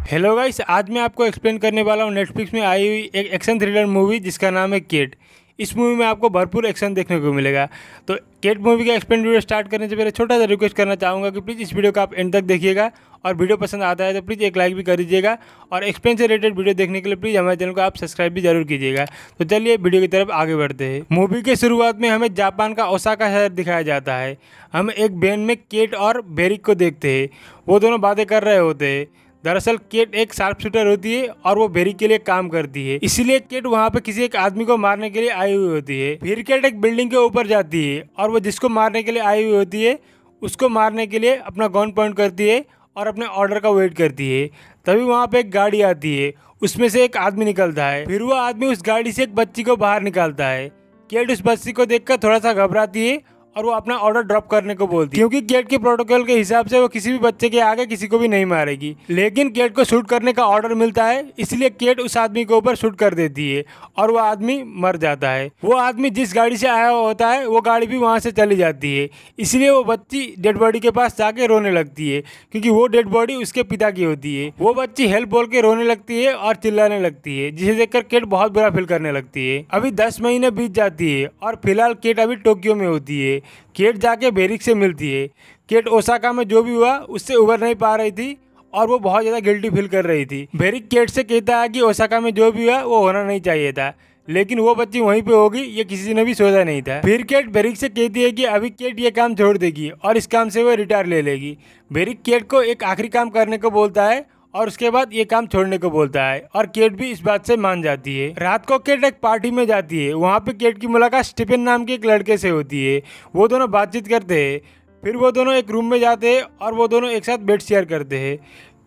Hello guys, आज मैं आपको एक्सप्लेन करने वाला हूँ नेटफ्लिक्स में आई हुई एक एक्शन थ्रिलर मूवी जिसका नाम है केट। इस मूवी में आपको भरपूर एक्शन देखने को मिलेगा। तो केट मूवी का एक्सप्लेन वीडियो स्टार्ट करने से पहले छोटा सा रिक्वेस्ट करना चाहूँगा कि प्लीज़ इस वीडियो को आप एंड तक देखिएगा और वीडियो पसंद आता है तो प्लीज़ एक लाइक भी कर दीजिएगा और एक्सप्लेन से रिलेटेड वीडियो देखने के लिए प्लीज़ हमारे चैनल को आप सब्सक्राइब भी जरूर कीजिएगा। तो चलिए वीडियो की तरफ आगे बढ़ते हैं। मूवी के शुरुआत में हमें जापान का ओसाका शहर दिखाया जाता है। हम एक वैन में केट और बेरिक को देखते हैं। वो दोनों बातें कर रहे होते हैं। दरअसल केट एक शार्प शूटर होती है और वो बेरिक के लिए काम करती है, इसलिए केट वहाँ पे किसी एक आदमी को मारने के लिए आई हुई होती है। फिर केट एक बिल्डिंग के ऊपर जाती है और वो जिसको मारने के लिए आई हुई होती है उसको मारने के लिए अपना गन पॉइंट करती है और अपने ऑर्डर का वेट करती है। तभी वहाँ पे एक गाड़ी आती है, उसमें से एक आदमी निकलता है। फिर वो आदमी उस गाड़ी से एक बच्ची को बाहर निकालता है। केट उस बच्ची को देखकर थोड़ा सा घबराती है और वो अपना ऑर्डर ड्रॉप करने को बोलती है, क्योंकि केट के प्रोटोकॉल के हिसाब से वो किसी भी बच्चे के आगे किसी को भी नहीं मारेगी। लेकिन केट को शूट करने का ऑर्डर मिलता है, इसलिए केट उस आदमी के ऊपर शूट कर देती है और वो आदमी मर जाता है। वो आदमी जिस गाड़ी से आया हुआ होता है वो गाड़ी भी वहाँ से चली जाती है, इसलिए वो बच्ची डेड बॉडी के पास जाके रोने लगती है, क्योंकि वो डेड बॉडी उसके पिता की होती है। वो बच्ची हेल्प बोल के रोने लगती है और चिल्लाने लगती है, जिसे देखकर केट बहुत बुरा फील करने लगती है। अभी 10 महीने बीत जाती है और फिलहाल केट अभी टोक्यो में होती है। केट जाके बेरिक से मिलती है। केट ओसाका में जो भी हुआ उससे उबर नहीं पा रही थी और वो बहुत ज़्यादा गिल्टी फील कर रही थी। बेरिक केट से कहता है कि ओसाका में जो भी हुआ वो होना नहीं चाहिए था, लेकिन वो बच्ची वहीं पे होगी ये किसी ने भी सोचा नहीं था। फिर केट बेरिक से कहती है कि अभी केट ये काम छोड़ देगी और इस काम से वो रिटायर ले लेगी। बेरिक केट को एक आखिरी काम करने को बोलता है और उसके बाद ये काम छोड़ने को बोलता है और केट भी इस बात से मान जाती है। रात को केट एक पार्टी में जाती है। वहाँ पे केट की मुलाकात स्टीफन नाम के एक लड़के से होती है। वो दोनों बातचीत करते हैं। फिर वो दोनों एक रूम में जाते हैं और वो दोनों एक साथ बेड शेयर करते हैं।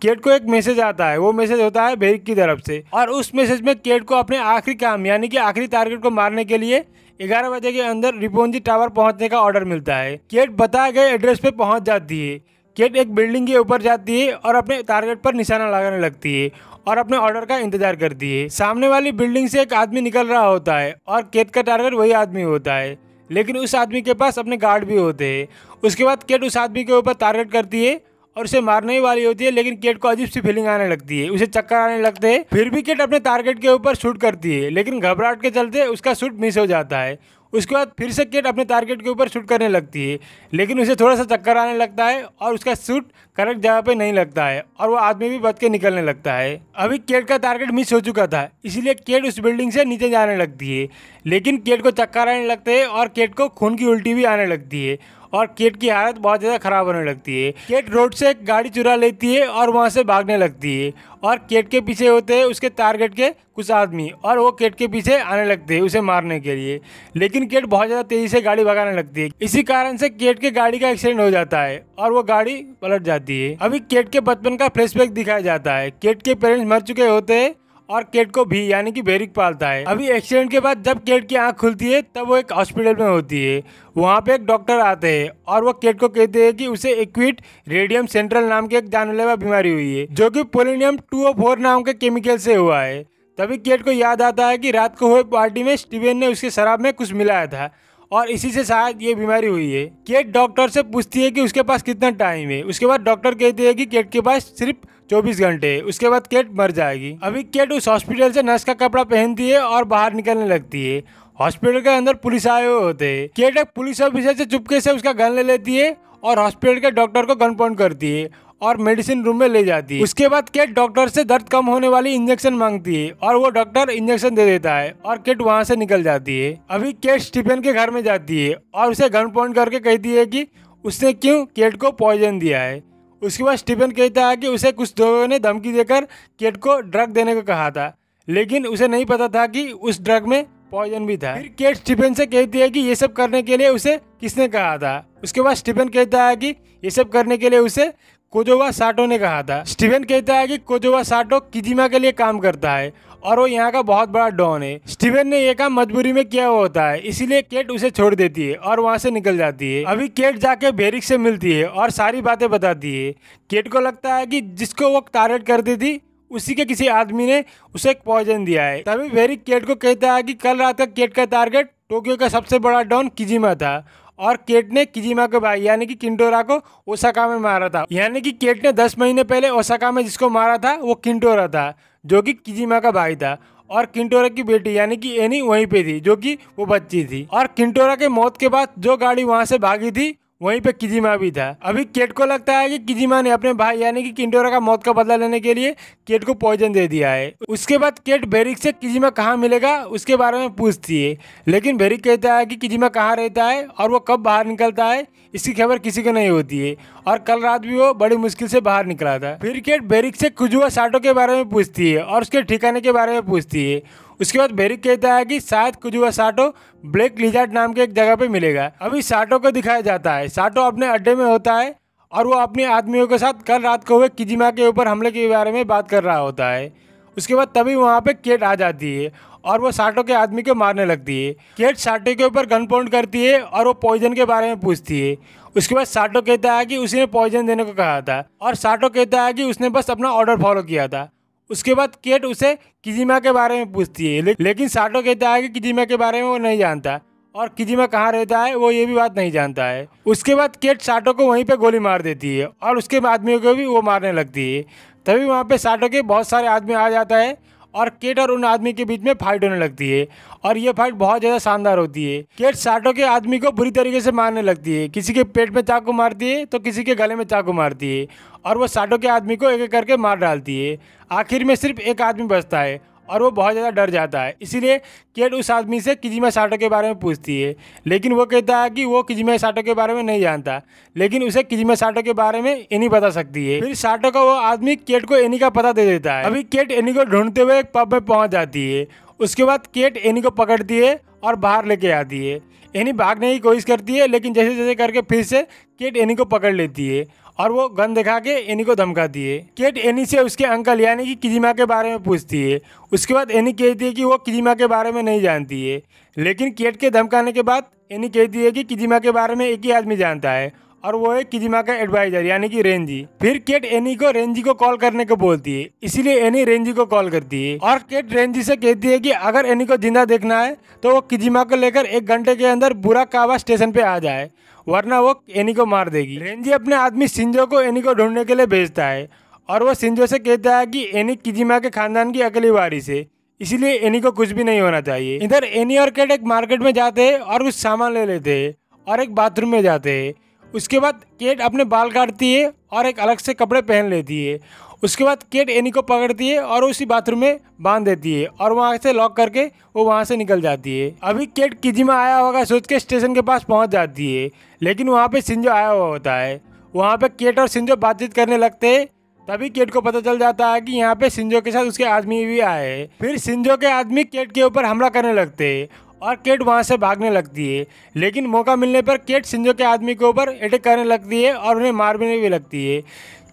केट को एक मैसेज आता है, वो मैसेज होता है बेरिक की तरफ से और उस मैसेज में केट को अपने आखिरी काम यानी कि आखिरी टारगेट को मारने के लिए 11 बजे के अंदर रिपोंजी टावर पहुंचने का ऑर्डर मिलता है। केट बताए गए एड्रेस पे पहुंच जाती है। केट एक बिल्डिंग के ऊपर जाती है और अपने टारगेट पर निशाना लगाने लगती है और अपने ऑर्डर का इंतजार करती है। सामने वाली बिल्डिंग से एक आदमी निकल रहा होता है और केट का टारगेट वही आदमी होता है, लेकिन उस आदमी के पास अपने गार्ड भी होते हैं। उसके बाद केट उस आदमी के ऊपर टारगेट करती है और उसे मारने ही वाली होती है, लेकिन केट को अजीब सी फीलिंग आने लगती है, उसे चक्कर आने लगते हैं। फिर भी केट अपने टारगेट के ऊपर शूट करती है, लेकिन घबराहट के चलते उसका शूट मिस हो जाता है। उसके बाद फिर से केट अपने टारगेट के ऊपर शूट करने लगती है, लेकिन उसे थोड़ा सा चक्कर आने लगता है और उसका शूट करेक्ट जगह पे नहीं लगता है और वो आदमी भी बच के निकलने लगता है। अभी केट का टारगेट मिस हो चुका था, इसलिए केट उस बिल्डिंग से नीचे जाने लगती है, लेकिन केट को चक्कर आने लगते हैं और केट को खून की उल्टी भी आने लगती है और केट की हालत बहुत ज़्यादा ख़राब होने लगती है। केट रोड से एक गाड़ी चुरा लेती है और वहाँ से भागने लगती है और केट के पीछे होते हैं उसके टारगेट के कुछ आदमी और वो केट के पीछे आने लगते हैं उसे मारने के लिए, लेकिन केट बहुत ज़्यादा तेज़ी से गाड़ी भगाने लगती है। इसी कारण से केट के गाड़ी का एक्सीडेंट हो जाता है और वो गाड़ी पलट जाती है। अभी केट के बचपन का फ्लैशबैक दिखाया जाता है। केट के पेरेंट्स मर चुके होते हैं और केट को भी यानी कि बेरिक पालता है। अभी एक्सीडेंट के बाद जब केट की आंख खुलती है तब वो एक हॉस्पिटल में होती है। वहाँ पे एक डॉक्टर आते हैं और वो केट को कहते हैं कि उसे एक्यूट रेडियम सेंट्रल नाम की एक जानलेवा बीमारी हुई है, जो कि पोलोनियम 204 नाम के केमिकल से हुआ है। तभी केट को याद आता है कि रात को हुए पार्टी में स्टीवन ने उसके शराब में कुछ मिलाया था और इसी से शायद ये बीमारी हुई है। केट डॉक्टर से पूछती है कि उसके पास कितना टाइम है। उसके बाद डॉक्टर कहते हैं कि केट के पास सिर्फ 24 घंटे है, उसके बाद केट मर जाएगी। अभी केट उस हॉस्पिटल से नर्स का कपड़ा पहनती है और बाहर निकलने लगती है। हॉस्पिटल के अंदर पुलिस आए हुए होते हैं। केट एक पुलिस ऑफिसर से चुपके से उसका गन ले लेती है और हॉस्पिटल के डॉक्टर को गन पॉइंट करती है और मेडिसिन रूम में ले जाती है। उसके बाद केट डॉक्टर से दर्द कम होने वाली इंजेक्शन मांगती है और वो डॉक्टर इंजेक्शन दे देता है और केट वहां से निकल जाती है। अभी केट स्टीफन के घर में जाती है और उसे गन पॉइंट करके कहती है कि उसने क्यों केट को पॉइजन दिया है। उसके बाद स्टीफन कहता है कि उसे कुछ लोगों ने धमकी देकर केट को ड्रग देने को कहा था, लेकिन उसे नहीं पता था कि उस ड्रग में पॉइजन भी था। फिर केट स्टीफन से कहती है कि ये सब करने के लिए उसे किसने कहा था। उसके बाद स्टीफन कहता है कि ये सब करने के लिए उसे कोजोवा साटो ने कहा था। स्टीफन कहता है कि कोजोवा साटो किजिमा के लिए काम करता है और वो यहाँ का बहुत बड़ा डॉन है। स्टीफन ने ये काम मजबूरी में किया हुआ होता है, इसीलिए केट उसे छोड़ देती है और वहाँ से निकल जाती है। अभी केट जाके बेरिक से मिलती है और सारी बातें बताती है। केट को लगता है कि जिसको वो टारगेट करती थी उसी के किसी आदमी ने उसे एक पॉइजन दिया है। तभी बेरिक केट को कहता है कि कल रात का केट का टारगेट टोक्यो का सबसे बड़ा डॉन किजिमा था और केट ने किजिमा के भाई यानी कि किंटोरा को ओसाका में मारा था। यानी कि केट ने 10 महीने पहले ओसाका में जिसको मारा था वो किंटोरा था, जो कि किजिमा का भाई था। और किंटोरा की बेटी यानी कि एनी वहीं पे थी, जो कि वो बच्ची थी। और किंटोरा के मौत के बाद जो गाड़ी वहां से भागी थी वहीं पे किजिमा भी था। अभी केट को लगता है कि किजिमा ने अपने भाई यानी कि किंटोरा का मौत का बदला लेने के लिए केट को पॉइजन दे दिया है। उसके बाद केट बेरिक से किजिमा कहाँ मिलेगा उसके बारे में पूछती है, लेकिन बेरिक कहता है कि किजिमा कहाँ रहता है और वो कब बाहर निकलता है इसकी खबर किसी को नहीं होती है, और कल रात भी वो बड़ी मुश्किल से बाहर निकला था। फिर केट बेरिक से कुजुआ साटो के बारे में पूछती है और उसके ठिकाने के बारे में पूछती है। उसके बाद बेरिक कहता है कि शायद कुजुआ साटो ब्लैक लिजार्ड नाम के एक जगह पे मिलेगा। अभी साटो को दिखाया जाता है, साटो अपने अड्डे में होता है और वो अपने आदमियों के साथ कल रात को हुए किजिमा के ऊपर हमले के बारे में बात कर रहा होता है। उसके बाद तभी वहाँ पे केट आ जाती है और वो साटो के आदमी को मारने लगती है। केट साटो के ऊपर गन पॉइंट करती है और वो पॉइजन के बारे में पूछती है। उसके बाद साटो कहता है कि उसने पॉइजन देने को कहा था और साटो कहता है कि उसने बस अपना ऑर्डर फॉलो किया था। उसके बाद केट उसे किजिमा के बारे में पूछती है, लेकिन साटो कहता है कि किजिमा के बारे में वो नहीं जानता और किजिमा कहाँ रहता है वो ये भी बात नहीं जानता है। उसके बाद केट साटो को वहीं पे गोली मार देती है और उसके आदमियों को भी वो मारने लगती है। तभी वहाँ पे साटो के बहुत सारे आदमी आ जाता है और केट और उन आदमी के बीच में फाइट होने लगती है और ये फाइट बहुत ज़्यादा शानदार होती है। केट साटो के आदमी को बुरी तरीके से मारने लगती है, किसी के पेट में चाकू मारती है तो किसी के गले में चाकू मारती है और वो साटो के आदमी को एक एक करके मार डालती है। आखिर में सिर्फ एक आदमी बचता है और वो बहुत ज़्यादा डर जाता है। इसीलिए केट उस आदमी से किजिमा साटो के बारे में पूछती है, लेकिन वो कहता है कि वो किजिमा साटो के बारे में नहीं जानता, लेकिन उसे किजिमा साटो के बारे में एनी बता सकती है। फिर साटो का वो आदमी केट को एनी का पता दे देता है। अभी केट एनी को ढूंढते हुए एक पब में पहुंच जाती है। उसके बाद केट एनी को पकड़ती है और बाहर लेके आती है। एनी भागने की कोशिश करती है, लेकिन जैसे जैसे करके फिर से केट एनी को पकड़ लेती है और वो गन दिखा के एनी को धमकाती है। केट एनी से उसके अंकल यानी कि किजिमा के बारे में पूछती है। उसके बाद एनी कहती है कि वो किजिमा के बारे में नहीं जानती है, लेकिन केट के धमकाने के बाद एनी कहती है कि किजिमा के बारे में एक ही आदमी जानता है और वो है किजिमा का एडवाइजर यानी कि रेंजी। फिर केट एनी को रेंजी को कॉल करने को बोलती है, इसीलिए एनी रेंजी को कॉल करती है और केट रेंजी से कहती है कि अगर एनी को जिंदा देखना है तो वो किजिमा को लेकर 1 घंटे के अंदर बुराकावा स्टेशन पे आ जाए, वरना वो एनी को मार देगी। रेंजी अपने आदमी शिंजो को एनी को ढूंढने के लिए भेजता है और वो शिंजो से कहता है कि एनी किजिमा के खानदान की अकेली वारिस है, इसीलिए एनी को कुछ भी नहीं होना चाहिए। इधर एनी और केट एक मार्केट में जाते हैं और कुछ सामान ले लेते हैं और एक बाथरूम में जाते हैं। उसके बाद केट अपने बाल काटती है और एक अलग से कपड़े पहन लेती है। उसके बाद केट एनी को पकड़ती है और उसी बाथरूम में बांध देती है और वहाँ से लॉक करके वो वहाँ से निकल जाती है। अभी केट किजिमा आया होगा सोच के स्टेशन के पास पहुँच जाती है, लेकिन वहाँ पे शिंजो आया हुआ होता है। वहाँ पे केट और शिंजो बातचीत करने लगते हैं। तभी केट को पता चल जाता है कि यहाँ पे शिंजो के साथ उसके आदमी भी आए हैं। फिर शिंजो के आदमी केट के ऊपर हमला करने लगते हैं और केट वहाँ से भागने लगती है, लेकिन मौका मिलने पर केट शिंजो के आदमी के ऊपर अटैक करने लगती है और उन्हें मारने भी लगती है।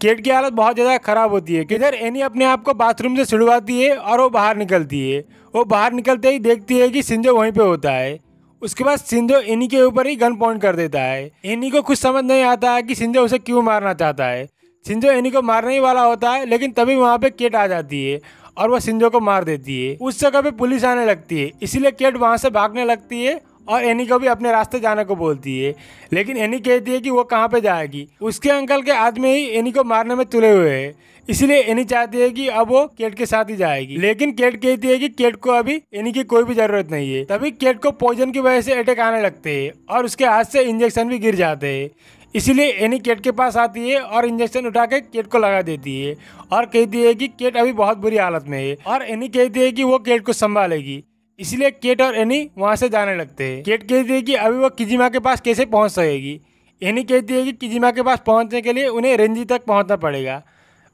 केट की हालत बहुत ज़्यादा खराब होती है। किधर एनी अपने आप को बाथरूम से छुड़वाती है और वो बाहर निकलती है। वो बाहर निकलते ही देखती है कि शिंजो वहीं पे होता है। उसके बाद शिंजो एनी के ऊपर ही गन पॉइंट कर देता है। एनी को कुछ समझ नहीं आता है कि शिंजो उसे क्यों मारना चाहता है। शिंजो एनी को मारने ही वाला होता है, लेकिन तभी वहाँ पे केट आ जाती है और वो शिंजो को मार देती है। उस जगह पे पुलिस आने लगती है, इसीलिए केट वहाँ से भागने लगती है और एनी को भी अपने रास्ते जाने को बोलती है, लेकिन एनी कहती है कि वो कहाँ पे जाएगी। उसके अंकल के आदमी ही एनी को मारने में तुले हुए हैं, इसीलिए एनी चाहती है कि अब वो केट के साथ ही जाएगी, लेकिन केट कहती है कि केट को अभी एनी की कोई भी जरूरत नहीं है। तभी केट को पॉइजन की वजह से अटैक आने लगते हैं और उसके हाथ से इंजेक्शन भी गिर जाते हैं। इसीलिए एनी केट के पास आती है और इंजेक्शन उठा के केट को लगा देती है और कहती है कि केट अभी बहुत बुरी हालत में है और एनी कहती है कि वो केट को संभालेगी। इसलिए केट और एनी वहाँ से जाने लगते हैं। केट कहती है कि अभी वो किजिमा के पास कैसे पहुँच सकेगी। एनी कहती है कि किजिमा के पास पहुँचने के लिए उन्हें रेंजी तक पहुँचना पड़ेगा।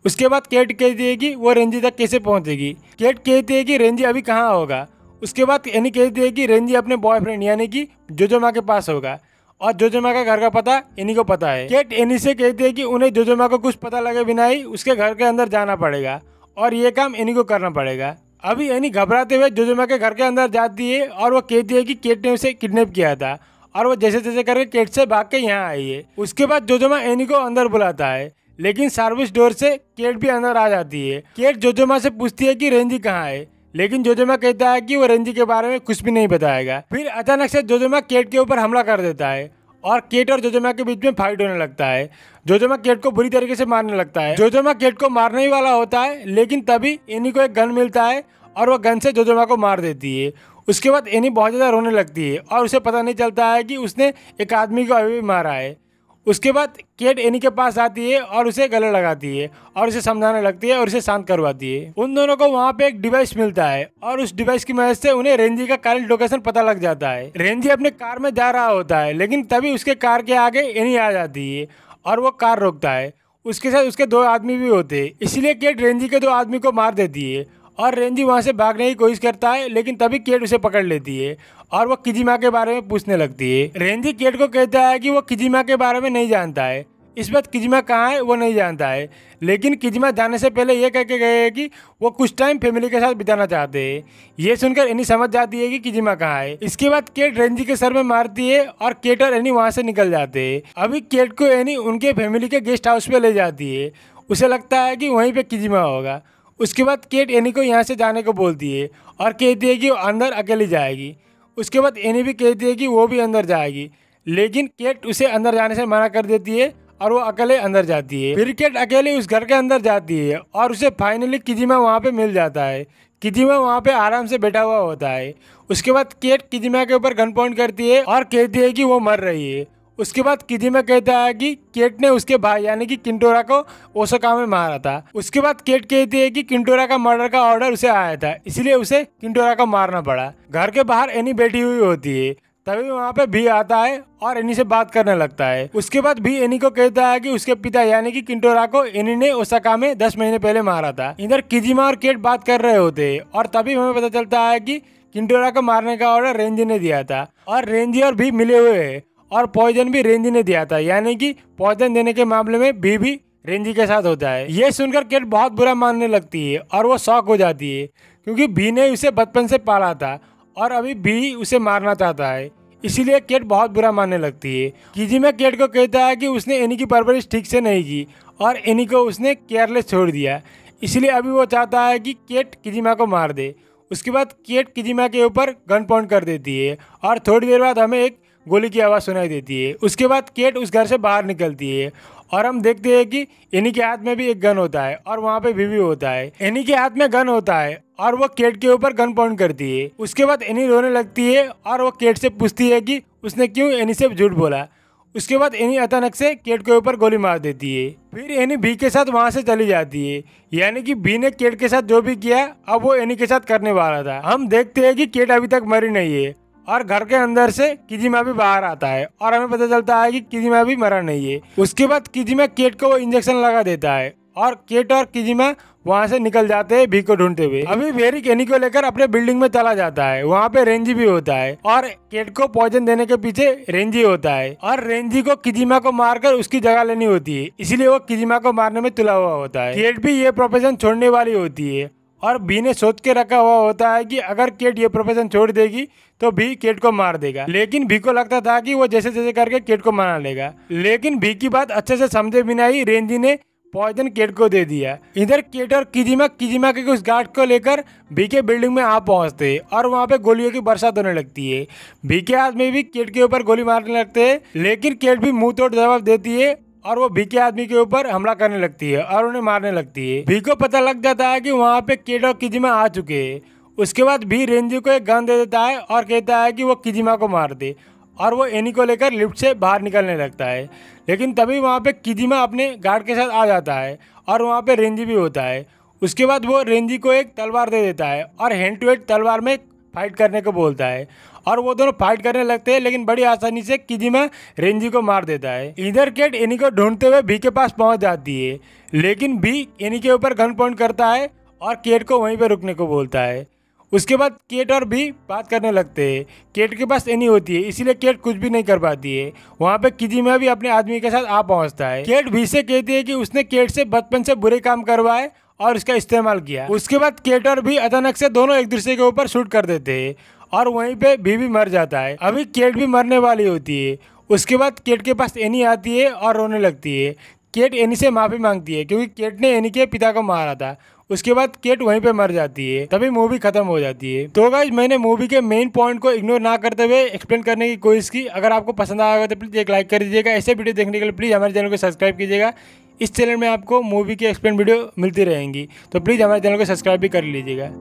उसके बाद केट कहती है कि वो रेंजी तक कैसे पहुँचेगी। केट कहती है कि रेंजी अभी कहाँ होगा। उसके बाद एनी कहती है कि रेंजी अपने बॉयफ्रेंड यानी कि जोजोमा के पास होगा और जोजोमा का घर का पता एनी को पता है। केट एनी से कहती है कि उन्हें जोजोमा को कुछ पता लगे बिना ही उसके घर के अंदर जाना पड़ेगा और ये काम एनी को करना पड़ेगा। अभी एनी घबराते हुए जोजोमा के घर के अंदर जाती है और वो कहती है कि केट ने उसे किडनैप किया था और वो जैसे तैसे करके केट से भाग के यहाँ आई है। उसके बाद जोजोमा एनी को अंदर बुलाता है, लेकिन सर्विस डोर से केट भी अंदर आ जाती है। केट जोजोमा से पूछती है कि रेंजी कहाँ है, लेकिन जोजोमा कहता है कि वो रेंजी के बारे में कुछ भी नहीं बताएगा। फिर अचानक से जोजोमा केट के ऊपर हमला कर देता है और केट और जोजोमा के बीच में फाइट होने लगता है। जोजोमा केट को बुरी तरीके से मारने लगता है। जोजोमा केट को मारने ही वाला होता है, लेकिन तभी एनी को एक गन मिलता है और वह गन से जोजोमा को मार देती है। उसके बाद एनी बहुत ज़्यादा रोने लगती है और उसे पता नहीं चलता है कि उसने एक आदमी को अभी भी मारा है। उसके बाद केट एनी के पास आती है और उसे गले लगाती है और उसे समझाने लगती है और उसे शांत करवाती है। उन दोनों को वहाँ पे एक डिवाइस मिलता है और उस डिवाइस की मदद से उन्हें रेंजी का करंट लोकेशन पता लग जाता है। रेंजी अपने कार में जा रहा होता है, लेकिन तभी उसके कार के आगे एनी आ जाती है और वो कार रोकता है। उसके साथ उसके 2 आदमी भी होते हैं, इसलिए केट रेंजी के 2 आदमी को मार देती है और रेंजी वहाँ से भागने की कोशिश करता है, लेकिन तभी केट उसे पकड़ लेती है और वो किजिमा के बारे में पूछने लगती है। रेंजी केट को कहता है कि वो किजिमा के बारे में नहीं जानता है, इस बात किजिमा कहाँ है वो नहीं जानता है, लेकिन किजिमा जाने से पहले ये कह के गए हैं कि वो कुछ टाइम फैमिली के साथ बिताना चाहते हैं। ये सुनकर एनी समझ जाती है कि किजिमा कहाँ है। इसके बाद केट रेंजी के सर में मारती है और केट और एनी वहाँ से निकल जाते हैं। अभी केट को एनी उनके फैमिली के गेस्ट हाउस पे ले जाती है, उसे लगता है कि वहीं पे किजिमा होगा। उसके बाद केट एनी को यहाँ से जाने को बोलती है और कहती है कि वो अंदर अकेली जाएगी। उसके बाद एनी भी कहती है कि वो भी अंदर जाएगी, लेकिन केट उसे अंदर जाने से मना कर देती है और वो अकेले अंदर जाती है। फिर केट अकेले उस घर के अंदर जाती है और उसे फाइनली किजिमा वहाँ पे मिल जाता है। किजिमा वहाँ पे आराम से बैठा हुआ होता है। उसके बाद केट किजिमा के ऊपर गन पॉइंट करती है और कहती है कि वो मर रही है। उसके बाद किजिमा कहता है कि केट ने उसके भाई यानी कि किंटोरा को ओसाका में मारा था। उसके बाद केट कहती है कि किंटोरा का मर्डर का ऑर्डर उसे आया था, इसलिए उसे किंटोरा को मारना पड़ा। घर के बाहर एनी बैठी हुई होती है, तभी वहाँ पे भी आता है और एनी से बात करने लगता है। उसके बाद भी एनी को कहता है कि उसके पिता यानी कि किंटोरा को एनी ने ओसाका में 10 महीने पहले मारा था। इधर किजिमा और केट बात कर रहे होते हैं और तभी हमें पता चलता है कि किंटोरा को मारने का ऑर्डर रेंजी ने दिया था और रेंजी और भी मिले हुए हैं और पॉइजन भी रेंजी ने दिया था, यानी कि पॉइजन देने के मामले में भी रेंजी के साथ होता है। ये सुनकर केट बहुत बुरा मानने लगती है और वो शॉक हो जाती है, क्योंकि भी ने उसे बचपन से पाला था और अभी भी उसे मारना चाहता है, इसीलिए केट बहुत बुरा मानने लगती है। किजिमा केट को कहता है कि उसने एनी की परवरिश ठीक से नहीं की और एनी को उसने केयरलेस छोड़ दिया, इसलिए अभी वो चाहता है कि केट किजिमा को मार दे। उसके बाद केट किजिमा के ऊपर गन पॉइंट कर देती है और थोड़ी देर बाद हमें एक गोली की आवाज़ सुनाई देती है। उसके बाद केट उस घर से बाहर निकलती है और हम देखते हैं कि एनी के हाथ में भी एक गन होता है और वहाँ पे भी होता है। एनी के हाथ में गन होता है और वो केट के ऊपर गन पॉइंट करती है। उसके बाद एनी रोने लगती है और वो केट से पूछती है कि उसने क्यों एनी से झूठ बोला। उसके बाद एनी अचानक से केट के ऊपर गोली मार देती है। फिर एनी भी के साथ वहाँ से चली जाती है, यानी कि भी ने केट के साथ जो भी किया अब वो एनी के साथ करने वाला था। हम देखते हैं कि केट अभी तक मरी नहीं है और घर के अंदर से किजिमा भी बाहर आता है और हमें पता चलता है कि किजिमा भी मरा नहीं है। उसके बाद किजिमा केट को वो इंजेक्शन लगा देता है और केट और किजिमा वहाँ से निकल जाते हैं भी को ढूंढते हुए। अभी वेरिक एनी को लेकर अपने बिल्डिंग में चला जाता है, वहाँ पे रेंजी भी होता है और केट को पॉइजन देने के पीछे रेंजी होता है और रेंजी को किजिमा को मारकर उसकी जगह लेनी होती है, इसलिए वो किजिमा को मारने में तुला हुआ होता है। केट भी ये प्रोफेशन छोड़ने वाली होती है और बी ने सोच के रखा हुआ होता है कि अगर केट ये प्रोफेशन छोड़ देगी तो भी केट को मार देगा, लेकिन भी को लगता था कि वो जैसे जैसे करके केट को मार लेगा। लेकिन भी की बात अच्छे से समझे बिना ही रेंजी ने पॉइजन केट को दे दिया। इधर केट और किजिमा के कुछ गार्ड को लेकर भी के बिल्डिंग में आ पहुंचते और वहां पे गोलियों की बरसात होने लगती है। भी के हाथ में भी केट के ऊपर गोली मारने लगते हैं, लेकिन केट भी मुंह तोड़ जवाब देती है और वो भी के आदमी के ऊपर हमला करने लगती है और उन्हें मारने लगती है। भी को पता लग जाता है कि वहाँ पे केट और किजिमा आ चुके हैं। उसके बाद भी रेंजी को एक गन दे देता है और कहता है कि वो किजिमा को मार दे और वो एनी को लेकर लिफ्ट से बाहर निकलने लगता है। लेकिन तभी वहाँ पे किजिमा अपने गार्ड के साथ आ जाता है और वहाँ पे रेंजी भी होता है। उसके बाद वो रेंजी को एक तलवार दे देता है और हैंड टू हैंड तलवार में फाइट करने को बोलता है और वो दोनों फाइट करने लगते हैं, लेकिन बड़ी आसानी से किजिमा रेंजी को मार देता है। इधर केट एनी को ढूंढते हुए भी के पास पहुंच जाती है, लेकिन भी एनी के ऊपर गन पॉइंट करता है और केट को वहीं पे रुकने को बोलता है। उसके बाद केट और भी बात करने लगते हैं। केट के पास एनी होती है, इसीलिए केट कुछ भी नहीं कर पाती है। वहाँ पे किजिमा भी अपने आदमी के साथ आ पहुँचता है। केट भी से कहती है कि उसने केट से बचपन से बुरे काम करवाए और उसका इस्तेमाल किया। उसके बाद केट और भी अचानक से दोनों एक दूसरे के ऊपर शूट कर देते हैं और वहीं पे भी मर जाता है। अभी केट भी मरने वाली होती है। उसके बाद केट के पास एनी आती है और रोने लगती है। केट एनी से माफ़ी मांगती है क्योंकि केट ने एनी के पिता को मारा था। उसके बाद केट वहीं पे मर जाती है, तभी मूवी खत्म हो जाती है। तो गाइस मैंने मूवी के मेन पॉइंट को इग्नोर ना करते हुए एक्सप्लेन करने की कोशिश की। अगर आपको पसंद आएगा तो प्लीज एक लाइक कर दीजिएगा। ऐसे वीडियो देखने के लिए प्लीज हमारे चैनल को सब्सक्राइब कीजिएगा। इस चैनल में आपको मूवी की एक्सप्लेन वीडियो मिलती रहेंगी, तो प्लीज हमारे चैनल को सब्सक्राइब भी कर लीजिएगा।